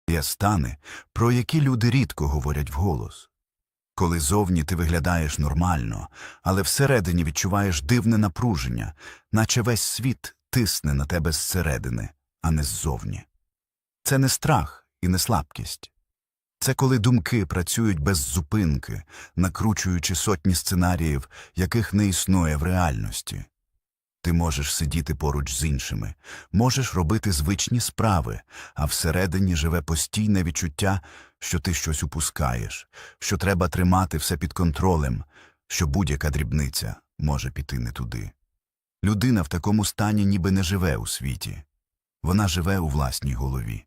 Є стани, про які люди рідко говорять вголос. Коли зовні ти виглядаєш нормально, але всередині відчуваєш дивне напруження, наче весь світ тисне на тебе зсередини, а не ззовні. Це не страх і не слабкість. Це коли думки працюють без зупинки, накручуючи сотні сценаріїв, яких не існує в реальності. Ти можеш сидіти поруч з іншими, можеш робити звичні справи, а всередині живе постійне відчуття, що ти щось упускаєш, що треба тримати все під контролем, що будь-яка дрібниця може піти не туди. Людина в такому стані ніби не живе у світі. Вона живе у власній голові.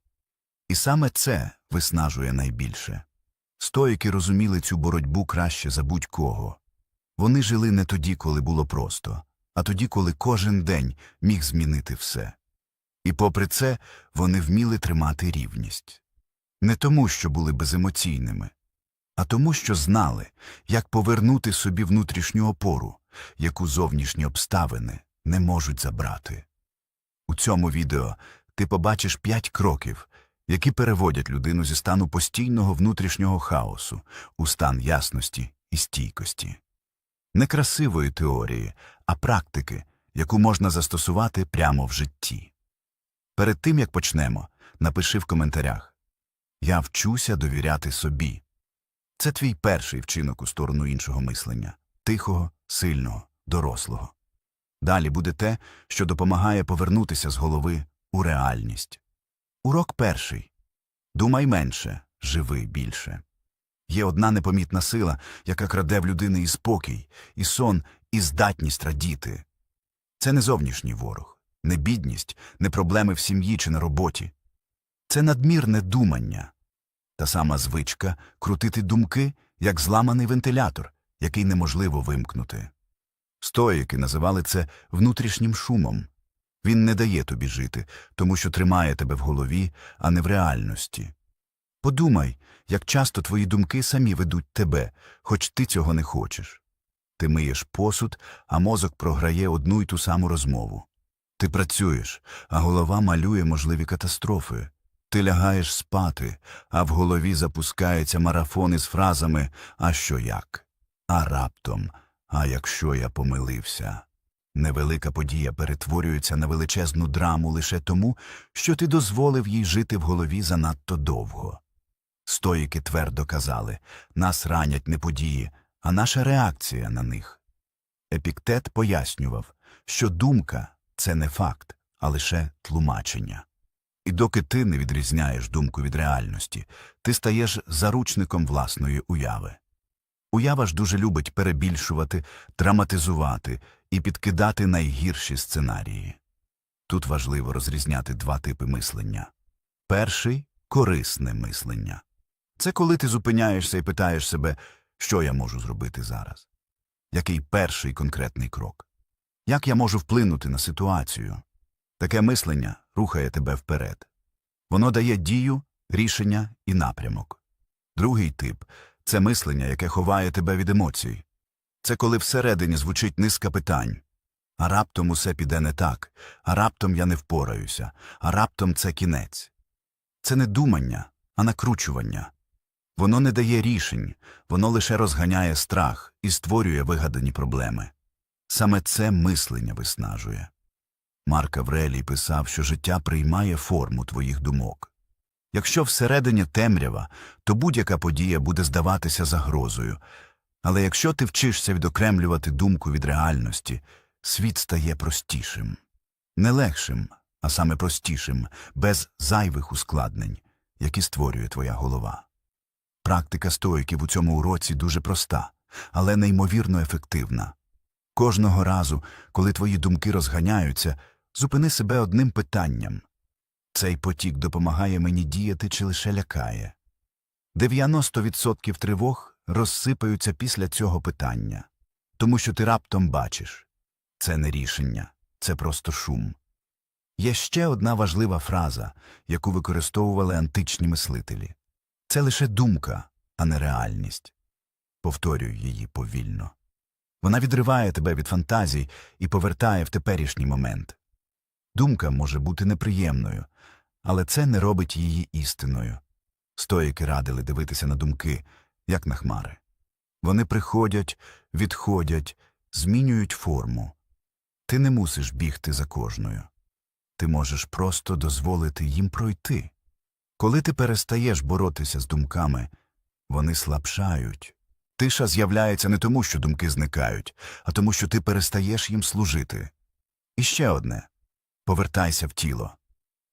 І саме це виснажує найбільше. Стоїки розуміли цю боротьбу краще за будь-кого. Вони жили не тоді, коли було просто, а тоді, коли кожен день міг змінити все. І попри це, вони вміли тримати рівність. Не тому, що були беземоційними, а тому, що знали, як повернути собі внутрішню опору, яку зовнішні обставини не можуть забрати. У цьому відео ти побачиш 5 кроків, які переводять людину зі стану постійного внутрішнього хаосу у стан ясності і стійкості. Не красивої теорії, а практики, яку можна застосувати прямо в житті. Перед тим, як почнемо, напиши в коментарях: «Я вчуся довіряти собі». Це твій перший вчинок у сторону іншого мислення – тихого, сильного, дорослого. Далі буде те, що допомагає повернутися з голови у реальність. Урок перший. Думай менше, живи більше. Є одна непомітна сила, яка краде в людини і спокій, і сон, і здатність радіти. Це не зовнішній ворог, не бідність, не проблеми в сім'ї чи на роботі. Це надмірне думання. Та сама звичка крутити думки, як зламаний вентилятор, який неможливо вимкнути. Стоїки називали це внутрішнім шумом. Він не дає тобі жити, тому що тримає тебе в голові, а не в реальності. Подумай, як часто твої думки самі ведуть тебе, хоч ти цього не хочеш. Ти миєш посуд, а мозок програє одну й ту саму розмову. Ти працюєш, а голова малює можливі катастрофи. Ти лягаєш спати, а в голові запускається марафон із фразами «А що як?», «А раптом?», «А якщо я помилився?». Невелика подія перетворюється на величезну драму лише тому, що ти дозволив їй жити в голові занадто довго. Стоїки твердо казали: нас ранять не події, а наша реакція на них. Епіктет пояснював, що думка – це не факт, а лише тлумачення. І доки ти не відрізняєш думку від реальності, ти стаєш заручником власної уяви. Уява ж дуже любить перебільшувати, драматизувати і підкидати найгірші сценарії. Тут важливо розрізняти 2 типи мислення. Перший – корисне мислення. Це коли ти зупиняєшся і питаєш себе, що я можу зробити зараз? Який перший конкретний крок? Як я можу вплинути на ситуацію? Таке мислення рухає тебе вперед. Воно дає дію, рішення і напрямок. Другий тип – це мислення, яке ховає тебе від емоцій. Це коли всередині звучить низка питань. А раптом усе піде не так, а раптом я не впораюся, а раптом це кінець. Це не думання, а накручування. Воно не дає рішень, воно лише розганяє страх і створює вигадані проблеми. Саме це мислення виснажує. Марк Аврелій писав, що життя приймає форму твоїх думок. Якщо всередині темрява, то будь-яка подія буде здаватися загрозою. Але якщо ти вчишся відокремлювати думку від реальності, світ стає простішим. Не легшим, а саме простішим, без зайвих ускладнень, які створює твоя голова. Практика стоїків у цьому уроці дуже проста, але неймовірно ефективна. Кожного разу, коли твої думки розганяються, зупини себе одним питанням. Цей потік допомагає мені діяти чи лише лякає? 90% тривог розсипаються після цього питання. Тому що ти раптом бачиш. Це не рішення, це просто шум. Є ще одна важлива фраза, яку використовували античні мислителі. Це лише думка, а не реальність. Повторюй її повільно. Вона відриває тебе від фантазій і повертає в теперішній момент. Думка може бути неприємною, але це не робить її істиною. Стоїки радили дивитися на думки, як на хмари. Вони приходять, відходять, змінюють форму. Ти не мусиш бігти за кожною. Ти можеш просто дозволити їм пройти. Коли ти перестаєш боротися з думками, вони слабшають. Тиша з'являється не тому, що думки зникають, а тому, що ти перестаєш їм служити. І ще одне. Повертайся в тіло.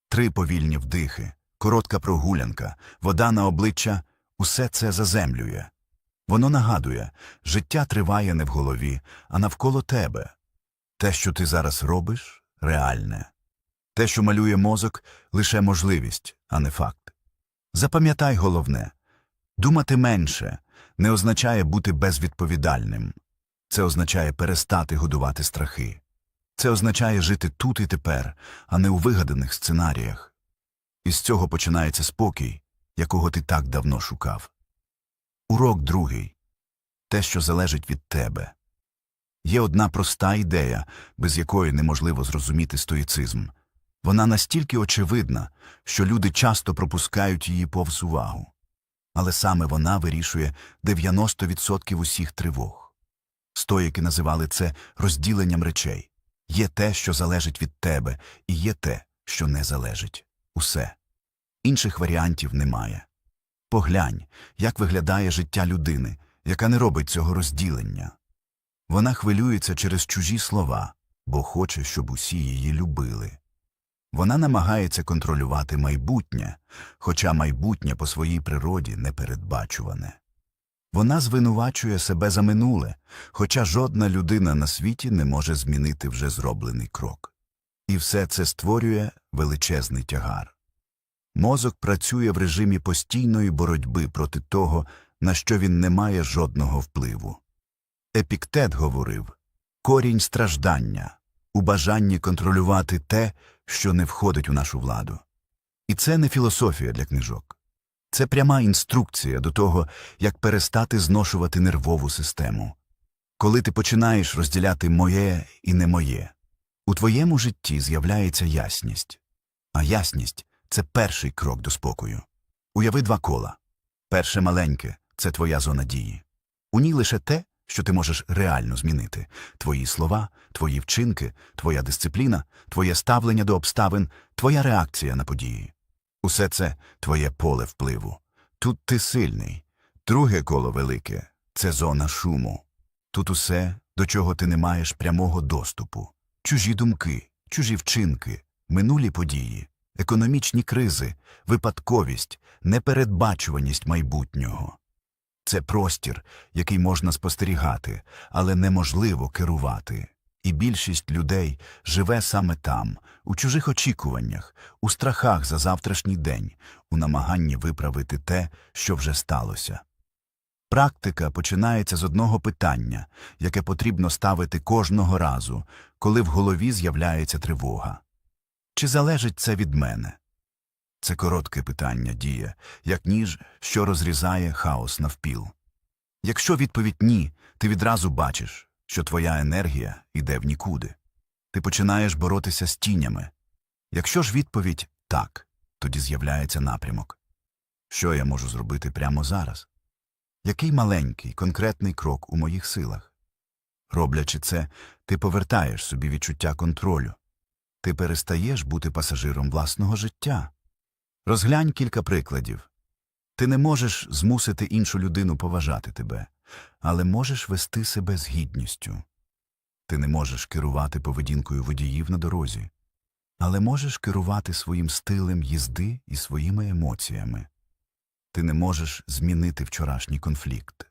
3 повільні вдихи, коротка прогулянка, вода на обличчя – усе це заземлює. Воно нагадує, життя триває не в голові, а навколо тебе. Те, що ти зараз робиш – реальне. Те, що малює мозок – лише можливість, а не факт. Запам'ятай головне – думати менше не означає бути безвідповідальним. Це означає перестати годувати страхи. Це означає жити тут і тепер, а не у вигаданих сценаріях. І з цього починається спокій, якого ти так давно шукав. Урок другий. Те, що залежить від тебе. Є одна проста ідея, без якої неможливо зрозуміти стоїцизм. Вона настільки очевидна, що люди часто пропускають її повз увагу. Але саме вона вирішує 90% усіх тривог. Стоїки називали це розділенням речей. Є те, що залежить від тебе, і є те, що не залежить. Усе. Інших варіантів немає. Поглянь, як виглядає життя людини, яка не робить цього розділення. Вона хвилюється через чужі слова, бо хоче, щоб усі її любили. Вона намагається контролювати майбутнє, хоча майбутнє по своїй природі непередбачуване. Вона звинувачує себе за минуле, хоча жодна людина на світі не може змінити вже зроблений крок. І все це створює величезний тягар. Мозок працює в режимі постійної боротьби проти того, на що він не має жодного впливу. Епіктет говорив: корінь страждання у бажанні контролювати те, що не входить у нашу владу. І це не філософія для книжок. Це пряма інструкція до того, як перестати зношувати нервову систему. Коли ти починаєш розділяти моє і не моє, у твоєму житті з'являється ясність. А ясність – це перший крок до спокою. Уяви 2 кола. Перше маленьке – це твоя зона дії. У ній лише те, що ти можеш реально змінити. Твої слова, твої вчинки, твоя дисципліна, твоє ставлення до обставин, твоя реакція на події. Усе це – твоє поле впливу. Тут ти сильний. Друге коло велике – це зона шуму. Тут усе, до чого ти не маєш прямого доступу. Чужі думки, чужі вчинки, минулі події, економічні кризи, випадковість, непередбачуваність майбутнього. Це простір, який можна спостерігати, але неможливо керувати. І більшість людей живе саме там, у чужих очікуваннях, у страхах за завтрашній день, у намаганні виправити те, що вже сталося. Практика починається з одного питання, яке потрібно ставити кожного разу, коли в голові з'являється тривога. Чи залежить це від мене? Це коротке питання діє, як ніж, що розрізає хаос навпіл. Якщо відповідь «ні», ти відразу бачиш, що твоя енергія йде в нікуди. Ти починаєш боротися з тінями. Якщо ж відповідь «так», тоді з'являється напрямок. Що я можу зробити прямо зараз? Який маленький, конкретний крок у моїх силах? Роблячи це, ти повертаєш собі відчуття контролю. Ти перестаєш бути пасажиром власного життя. Розглянь кілька прикладів. Ти не можеш змусити іншу людину поважати тебе, але можеш вести себе з гідністю. Ти не можеш керувати поведінкою водіїв на дорозі, але можеш керувати своїм стилем їзди і своїми емоціями. Ти не можеш змінити вчорашній конфлікт,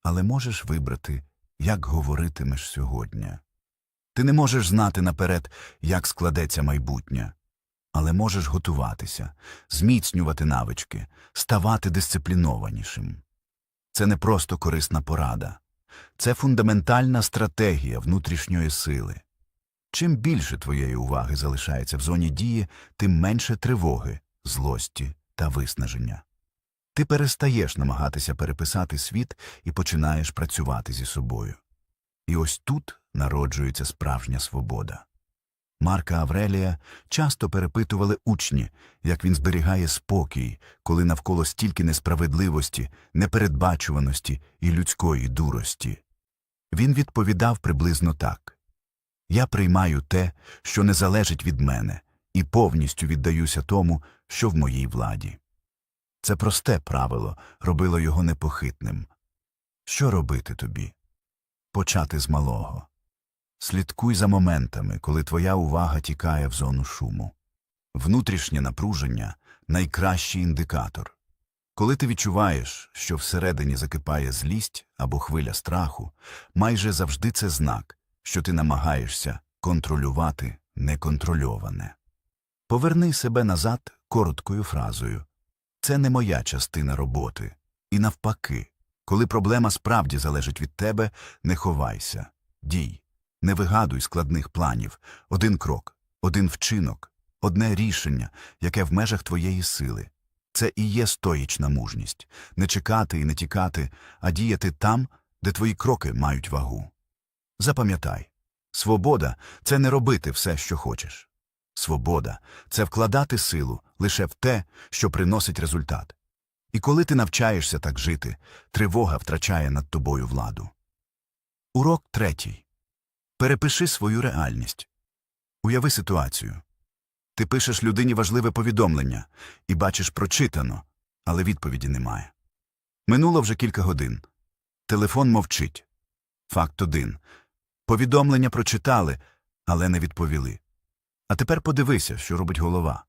але можеш вибрати, як говоритимеш сьогодні. Ти не можеш знати наперед, як складеться майбутнє, але можеш готуватися, зміцнювати навички, ставати дисциплінованішим. Це не просто корисна порада. Це фундаментальна стратегія внутрішньої сили. Чим більше твоєї уваги залишається в зоні дії, тим менше тривоги, злості та виснаження. Ти перестаєш намагатися переписати світ і починаєш працювати зі собою. І ось тут народжується справжня свобода. Марка Аврелія часто перепитували учні, як він зберігає спокій, коли навколо стільки несправедливості, непередбачуваності і людської дурості. Він відповідав приблизно так: «Я приймаю те, що не залежить від мене, і повністю віддаюся тому, що в моїй владі». Це просте правило робило його непохитним. Що робити тобі? Почати з малого. Слідкуй за моментами, коли твоя увага тікає в зону шуму. Внутрішнє напруження – найкращий індикатор. Коли ти відчуваєш, що всередині закипає злість або хвиля страху, майже завжди це знак, що ти намагаєшся контролювати неконтрольоване. Поверни себе назад короткою фразою: «Це не моя частина роботи». І навпаки, коли проблема справді залежить від тебе, не ховайся, дій. Не вигадуй складних планів. Один крок, один вчинок, одне рішення, яке в межах твоєї сили. Це і є стоїчна мужність. Не чекати і не тікати, а діяти там, де твої кроки мають вагу. Запам'ятай, свобода – це не робити все, що хочеш. Свобода – це вкладати силу лише в те, що приносить результат. І коли ти навчаєшся так жити, тривога втрачає над тобою владу. Урок 3. Перепиши свою реальність. Уяви ситуацію. Ти пишеш людині важливе повідомлення і бачиш прочитано, але відповіді немає. Минуло вже кілька годин. Телефон мовчить. Факт 1. Повідомлення прочитали, але не відповіли. А тепер подивися, що робить голова.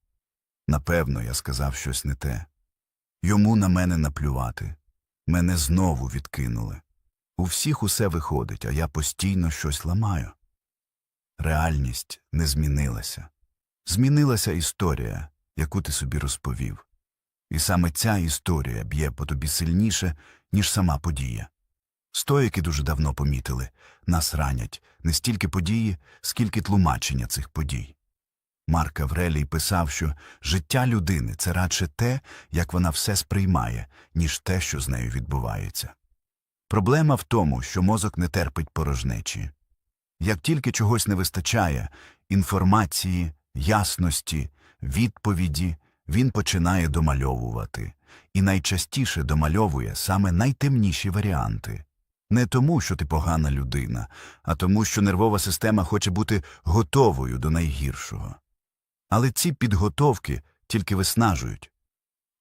Напевно, я сказав щось не те. Йому на мене наплювати. Мене знову відкинули. У всіх усе виходить, а я постійно щось ламаю. Реальність не змінилася. Змінилася історія, яку ти собі розповів. І саме ця історія б'є по тобі сильніше, ніж сама подія. Стоїки дуже давно помітили, нас ранять не стільки події, скільки тлумачення цих подій. Марк Аврелій писав, що життя людини – це радше те, як вона все сприймає, ніж те, що з нею відбувається. Проблема в тому, що мозок не терпить порожнечі. Як тільки чогось не вистачає – інформації, ясності, відповіді – він починає домальовувати. І найчастіше домальовує саме найтемніші варіанти. Не тому, що ти погана людина, а тому, що нервова система хоче бути готовою до найгіршого. Але ці підготовки тільки виснажують.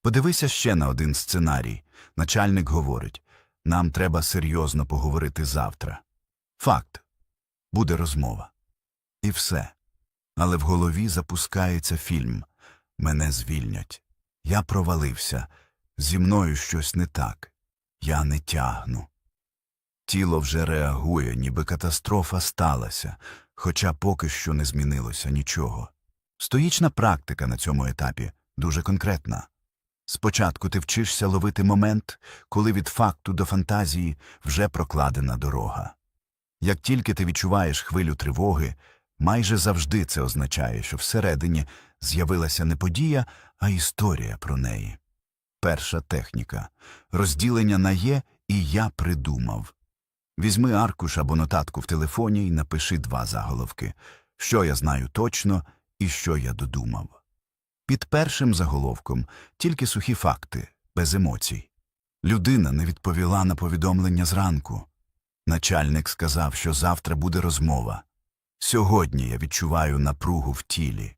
Подивися ще на один сценарій. Начальник говорить: «Нам треба серйозно поговорити завтра». Факт. Буде розмова. І все. Але в голові запускається фільм. Мене звільнять. Я провалився. Зі мною щось не так. Я не тягну. Тіло вже реагує, ніби катастрофа сталася, хоча поки що не змінилося нічого. Стоїчна практика на цьому етапі дуже конкретна. Спочатку ти вчишся ловити момент, коли від факту до фантазії вже прокладена дорога. Як тільки ти відчуваєш хвилю тривоги, майже завжди це означає, що всередині з'явилася не подія, а історія про неї. Перша техніка – розділення на «є» і «я придумав». Візьми аркуш або нотатку в телефоні і напиши 2 заголовки – що я знаю точно і що я додумав. Під першим заголовком тільки сухі факти, без емоцій. Людина не відповіла на повідомлення зранку. Начальник сказав, що завтра буде розмова. Сьогодні я відчуваю напругу в тілі.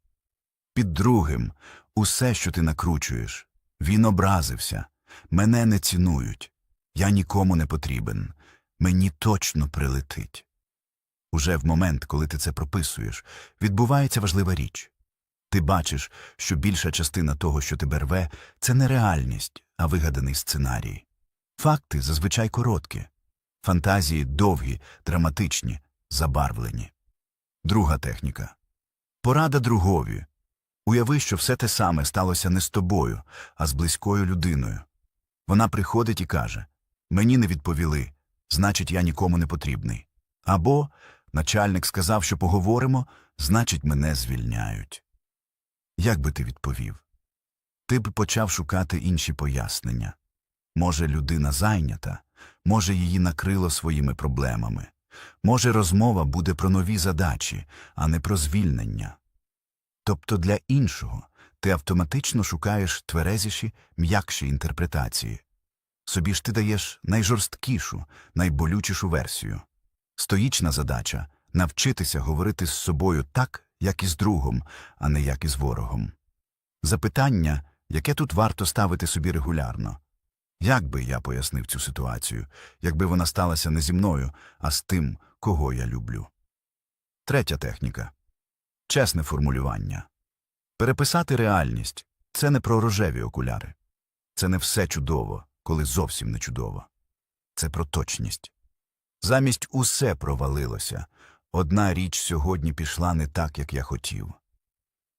Під другим – усе, що ти накручуєш. Він образився. Мене не цінують. Я нікому не потрібен. Мені точно прилетить. Уже в момент, коли ти це прописуєш, відбувається важлива річ. Ти бачиш, що більша частина того, що тебе рве, це не реальність, а вигаданий сценарій. Факти зазвичай короткі. Фантазії довгі, драматичні, забарвлені. Друга техніка. Порада другові. Уяви, що все те саме сталося не з тобою, а з близькою людиною. Вона приходить і каже: «Мені не відповіли, значить, я нікому не потрібний». Або «Начальник сказав, що поговоримо, значить, мене звільняють». Як би ти відповів? Ти б почав шукати інші пояснення. Може, людина зайнята, може, її накрило своїми проблемами, Може, розмова буде про нові задачі, а не про звільнення. Тобто для іншого ти автоматично шукаєш тверезіші, м'якші інтерпретації. Собі ж ти даєш найжорсткішу, найболючішу версію. Стоїчна задача – навчитися говорити з собою так, як із другом, а не як із ворогом. Запитання, яке тут варто ставити собі регулярно. Як би я пояснив цю ситуацію, якби вона сталася не зі мною, а з тим, кого я люблю? Третя техніка. Чесне формулювання. Переписати реальність – це не про рожеві окуляри. Це не все чудово, коли зовсім не чудово. Це про точність. Замість «усе провалилося» одна річ сьогодні пішла не так, як я хотів.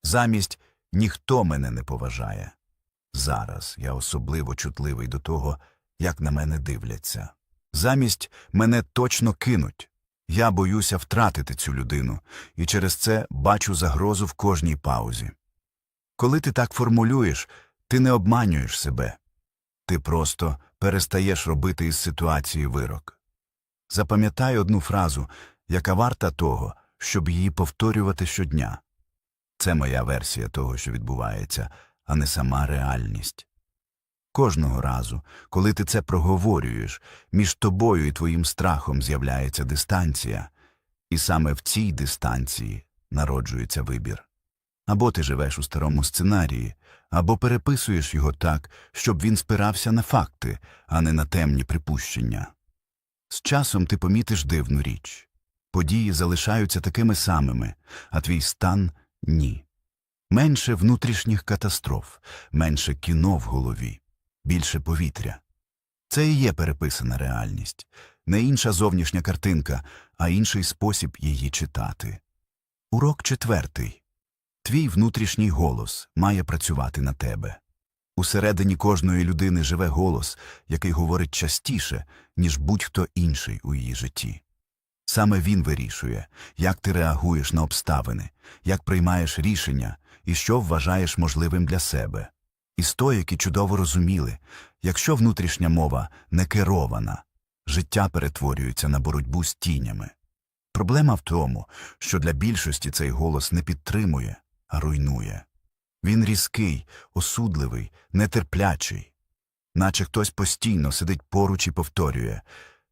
Замість «ніхто мене не поважає» зараз я особливо чутливий до того, як на мене дивляться. Замість «мене точно кинуть» я боюся втратити цю людину, і через це бачу загрозу в кожній паузі. Коли ти так формулюєш, ти не обманюєш себе. Ти просто перестаєш робити із ситуації вирок. Запам'ятай одну фразу, яка варта того, щоб її повторювати щодня. Це моя версія того, що відбувається, а не сама реальність. Кожного разу, коли ти це проговорюєш, між тобою і твоїм страхом з'являється дистанція, і саме в цій дистанції народжується вибір. Або ти живеш у старому сценарії, або переписуєш його так, щоб він спирався на факти, а не на темні припущення. З часом ти помітиш дивну річ. Події залишаються такими самими, а твій стан – ні. Менше внутрішніх катастроф, менше кіно в голові, більше повітря. Це і є переписана реальність. Не інша зовнішня картинка, а інший спосіб її читати. Урок 4. Твій внутрішній голос має працювати на тебе. Усередині кожної людини живе голос, який говорить частіше, ніж будь-хто інший у її житті. Саме він вирішує, як ти реагуєш на обставини, як приймаєш рішення і що вважаєш можливим для себе. І стоїки чудово розуміли, якщо внутрішня мова не керована, життя перетворюється на боротьбу з тінями. Проблема в тому, що для більшості цей голос не підтримує, а руйнує. Він різкий, осудливий, нетерплячий. Наче хтось постійно сидить поруч і повторює: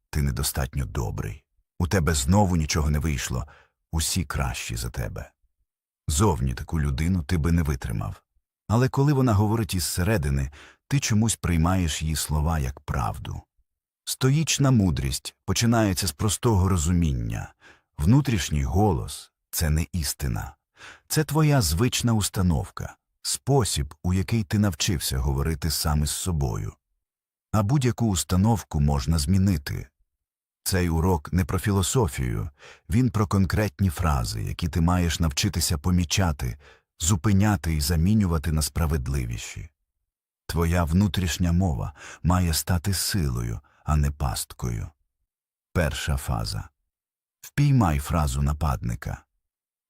«Ти недостатньо добрий. У тебе знову нічого не вийшло. Усі кращі за тебе». Зовні таку людину ти би не витримав. Але коли вона говорить із середини, ти чомусь приймаєш її слова як правду. Стоїчна мудрість починається з простого розуміння. Внутрішній голос – це не істина. Це твоя звична установка, спосіб, у який ти навчився говорити сам із собою. А будь-яку установку можна змінити. Цей урок не про філософію, він про конкретні фрази, які ти маєш навчитися помічати, зупиняти і замінювати на справедливіші. Твоя внутрішня мова має стати силою, а не пасткою. Перша фаза. Впіймай фразу нападника.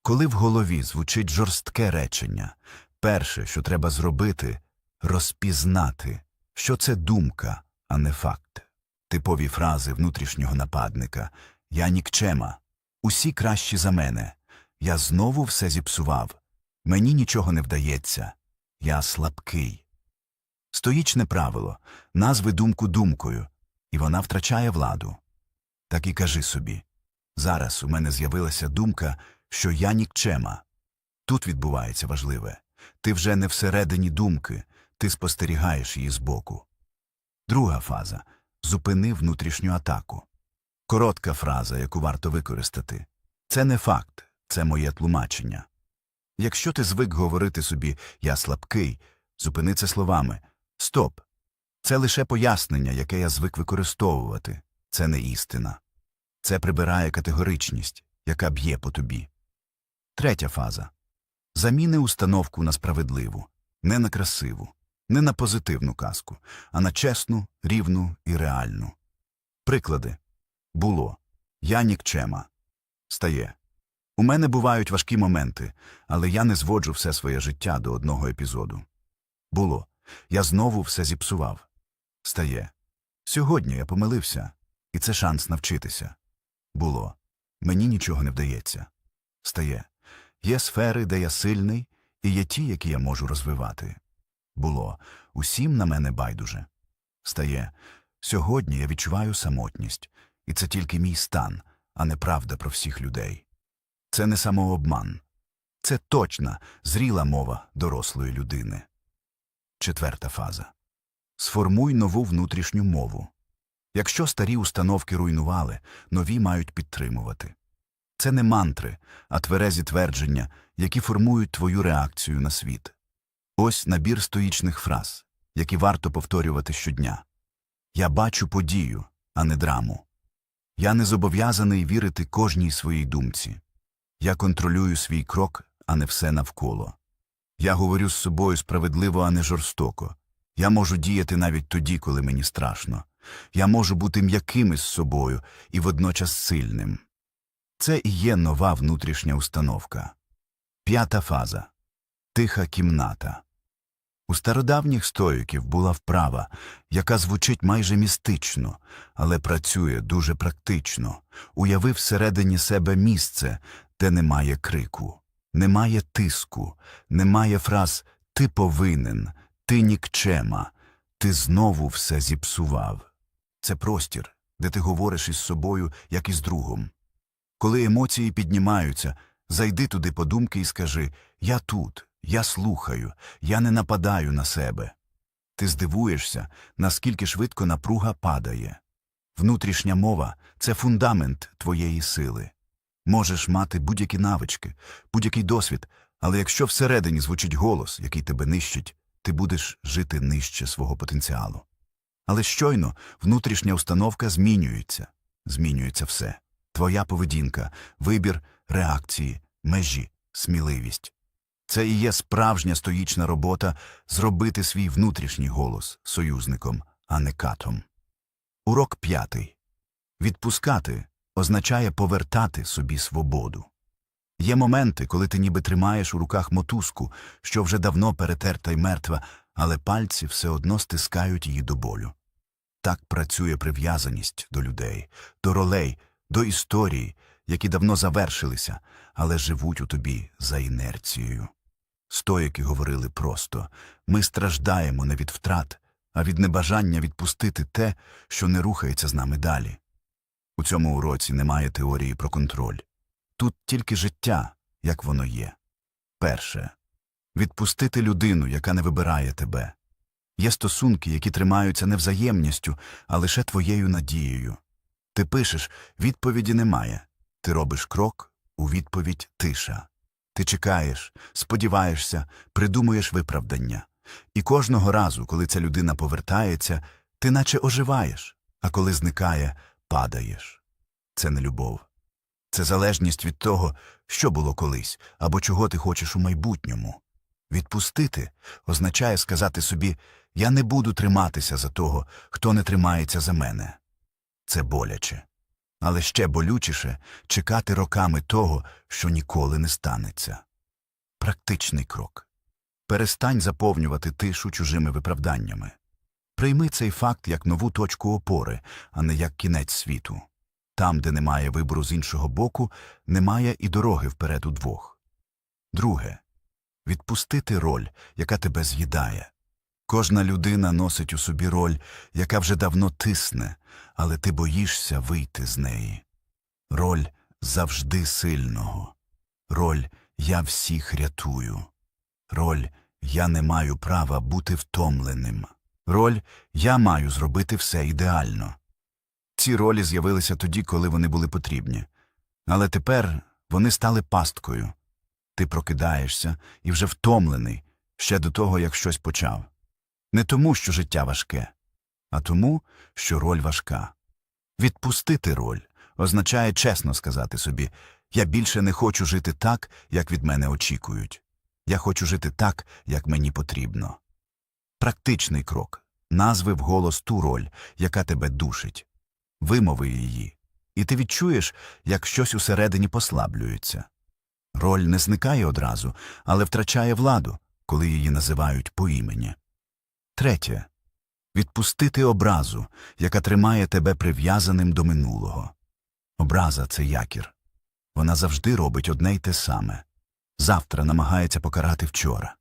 Коли в голові звучить жорстке речення, перше, що треба зробити – розпізнати, що це думка, а не факт. Типові фрази внутрішнього нападника: «Я нікчема», «Усі кращі за мене», «Я знову все зіпсував», «Мені нічого не вдається», «Я слабкий». Стоїчне правило – назви думку думкою, і вона втрачає владу. Так і кажи собі: «Зараз у мене з'явилася думка, що я нікчема». Тут відбувається важливе. Ти вже не всередині думки, ти спостерігаєш її збоку. Друга фаза – зупини внутрішню атаку. Коротка фраза, яку варто використати. Це не факт, це моє тлумачення. Якщо ти звик говорити собі «я слабкий», зупини це словами «стоп». Це лише пояснення, яке я звик використовувати. Це не істина. Це прибирає категоричність, яка б'є по тобі. Третя фаза. Заміни установку на справедливу, не на красиву, не на позитивну казку, а на чесну, рівну і реальну. Приклади. Було. Я нікчема. Стає. У мене бувають важкі моменти, але я не зводжу все своє життя до одного епізоду. Було. Я знову все зіпсував. Стає. Сьогодні я помилився, і це шанс навчитися. Було. Мені нічого не вдається. Стає. Є сфери, де я сильний, і є ті, які я можу розвивати. Було. Усім на мене байдуже. Стає. Сьогодні я відчуваю самотність, і це тільки мій стан, а не правда про всіх людей. Це не самообман. Це точна, зріла мова дорослої людини. 4 фаза. Сформуй нову внутрішню мову. Якщо старі установки руйнували, нові мають підтримувати. Це не мантри, а тверезі твердження, які формують твою реакцію на світ. Ось набір стоїчних фраз, які варто повторювати щодня. Я бачу подію, а не драму. Я не зобов'язаний вірити кожній своїй думці. Я контролюю свій крок, а не все навколо. Я говорю з собою справедливо, а не жорстоко. Я можу діяти навіть тоді, коли мені страшно. Я можу бути м'яким із собою і водночас сильним. Це і є нова внутрішня установка. 5 фаза. Тиха кімната. У стародавніх стоїків була вправа, яка звучить майже містично, але працює дуже практично. Уяви всередині себе місце, де немає крику, немає тиску, немає фраз «ти повинен», «ти нікчема», «ти знову все зіпсував». Це простір, де ти говориш із собою, як із другом. Коли емоції піднімаються, зайди туди подумки і скажи «я тут, я слухаю, я не нападаю на себе». Ти здивуєшся, наскільки швидко напруга падає. Внутрішня мова – це фундамент твоєї сили. Можеш мати будь-які навички, будь-який досвід, але якщо всередині звучить голос, який тебе нищить, ти будеш жити нижче свого потенціалу. Але щойно внутрішня установка змінюється. Змінюється все. Твоя поведінка, вибір, реакції, межі, сміливість. Це і є справжня стоїчна робота – зробити свій внутрішній голос союзником, а не катом. Урок 5. Відпускати означає повертати собі свободу. Є моменти, коли ти ніби тримаєш у руках мотузку, що вже давно перетерта й мертва, але пальці все одно стискають її до болю. Так працює прив'язаність до людей, до ролей, до історій, які давно завершилися, але живуть у тобі за інерцією. Стоїки говорили просто «ми страждаємо не від втрат, а від небажання відпустити те, що не рухається з нами далі». У цьому уроці немає теорії про контроль. Тут тільки життя, як воно є. Перше. Відпустити людину, яка не вибирає тебе. Є стосунки, які тримаються не взаємністю, а лише твоєю надією. Ти пишеш «відповіді немає». Ти робиш крок, у відповідь тиша. Ти чекаєш, сподіваєшся, придумуєш виправдання. І кожного разу, коли ця людина повертається, ти наче оживаєш, а коли зникає – падаєш. Це не любов. Це залежність від того, що було колись, або чого ти хочеш у майбутньому. Відпустити означає сказати собі «я не буду триматися за того, хто не тримається за мене». Це боляче. Але ще болючіше – чекати роками того, що ніколи не станеться. Практичний крок. Перестань заповнювати тишу чужими виправданнями. Прийми цей факт як нову точку опори, а не як кінець світу. Там, де немає вибору з іншого боку, немає і дороги вперед удвох. Друге. Відпустити роль, яка тебе з'їдає. Кожна людина носить у собі роль, яка вже давно тисне, але ти боїшся вийти з неї. Роль завжди сильного. Роль «я всіх рятую». Роль «я не маю права бути втомленим». Роль «я маю зробити все ідеально». Ці ролі з'явилися тоді, коли вони були потрібні. Але тепер вони стали пасткою. Ти прокидаєшся і вже втомлений, ще до того, як щось почав. Не тому, що життя важке, а тому, що роль важка. Відпустити роль означає чесно сказати собі «я більше не хочу жити так, як від мене очікують. Я хочу жити так, як мені потрібно». Практичний крок. Назви вголос ту роль, яка тебе душить. Вимови її, і ти відчуєш, як щось усередині послаблюється. Роль не зникає одразу, але втрачає владу, коли її називають по імені. Третє. Відпустити образу, яка тримає тебе прив'язаним до минулого. Образа – це якір. Вона завжди робить одне й те саме. Завтра намагається покарати вчора.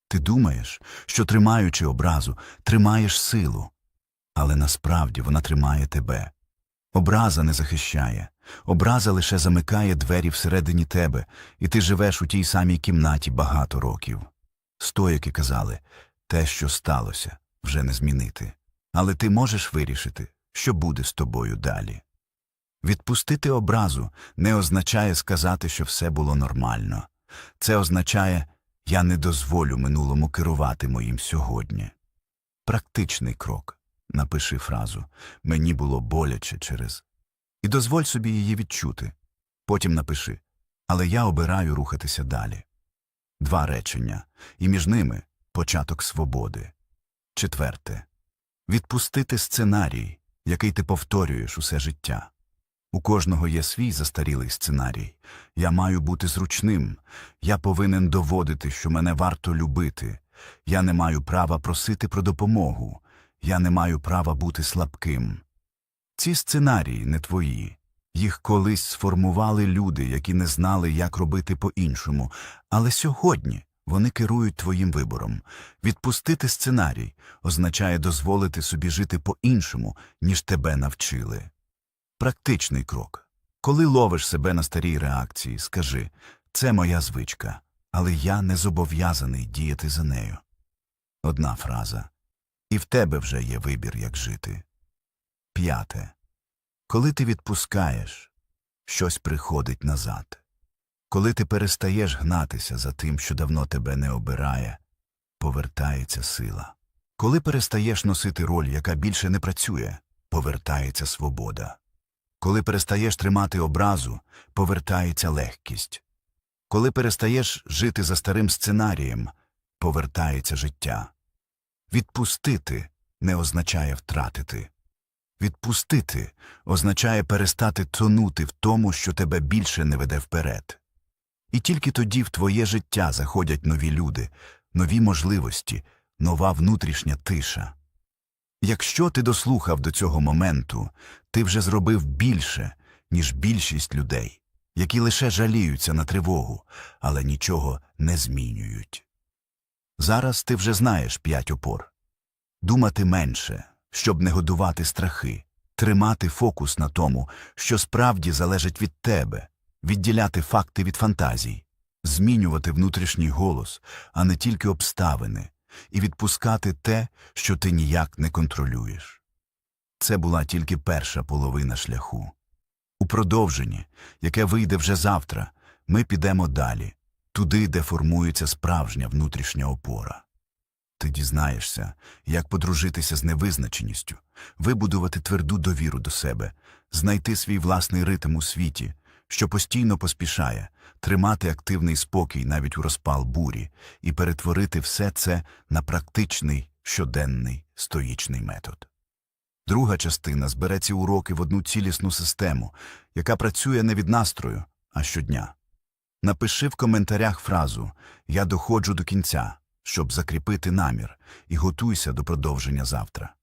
Ти думаєш, що тримаючи образу, тримаєш силу. Але насправді вона тримає тебе. Образа не захищає. Образа лише замикає двері всередині тебе, і ти живеш у тій самій кімнаті багато років. Стоїки казали, те, що сталося, вже не змінити. Але ти можеш вирішити, що буде з тобою далі. Відпустити образу не означає сказати, що все було нормально. Це означає, я не дозволю минулому керувати моїм сьогодні. Практичний крок. Напиши фразу «Мені було боляче через…» і дозволь собі її відчути. Потім напиши «Але я обираю рухатися далі». 2 речення, і між ними початок свободи. 4. Відпустити сценарій, який ти повторюєш усе життя. У кожного є свій застарілий сценарій. Я маю бути зручним. Я повинен доводити, що мене варто любити. Я не маю права просити про допомогу. Я не маю права бути слабким. Ці сценарії не твої. Їх колись сформували люди, які не знали, як робити по-іншому. Але сьогодні вони керують твоїм вибором. Відпустити сценарій означає дозволити собі жити по-іншому, ніж тебе навчили. Практичний крок. Коли ловиш себе на старій реакції, скажи «Це моя звичка, але я не зобов'язаний діяти за нею». 1 фраза. І в тебе вже є вибір, як жити. 5. Коли ти відпускаєш, щось приходить назад. Коли ти перестаєш гнатися за тим, що давно тебе не обирає, повертається сила. Коли перестаєш носити роль, яка більше не працює, повертається свобода. Коли перестаєш тримати образу, повертається легкість. Коли перестаєш жити за старим сценарієм, повертається життя. Відпустити не означає втратити. Відпустити означає перестати тонути в тому, що тебе більше не веде вперед. І тільки тоді в твоє життя заходять нові люди, нові можливості, нова внутрішня тиша. Якщо ти дослухав до цього моменту, ти вже зробив більше, ніж більшість людей, які лише жаліються на тривогу, але нічого не змінюють. Зараз ти вже знаєш 5 опор. Думати менше, щоб не годувати страхи, тримати фокус на тому, що справді залежить від тебе, відділяти факти від фантазій, змінювати внутрішній голос, а не тільки обставини, і відпускати те, що ти ніяк не контролюєш. Це була тільки перша половина шляху. У продовженні, яке вийде вже завтра, ми підемо далі, туди, де формується справжня внутрішня опора. Ти дізнаєшся, як подружитися з невизначеністю, вибудувати тверду довіру до себе, знайти свій власний ритм у світі, що постійно поспішає, тримати активний спокій навіть у розпал бурі і перетворити все це на практичний, щоденний, стоїчний метод. Друга частина збере ці уроки в одну цілісну систему, яка працює не від настрою, а щодня. Напиши в коментарях фразу «Я доходжу до кінця», щоб закріпити намір, і готуйся до продовження завтра.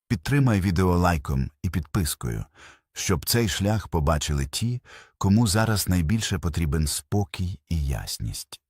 Підтримай відео лайком і підпискою, щоб цей шлях побачили ті, кому зараз найбільше потрібен спокій і ясність.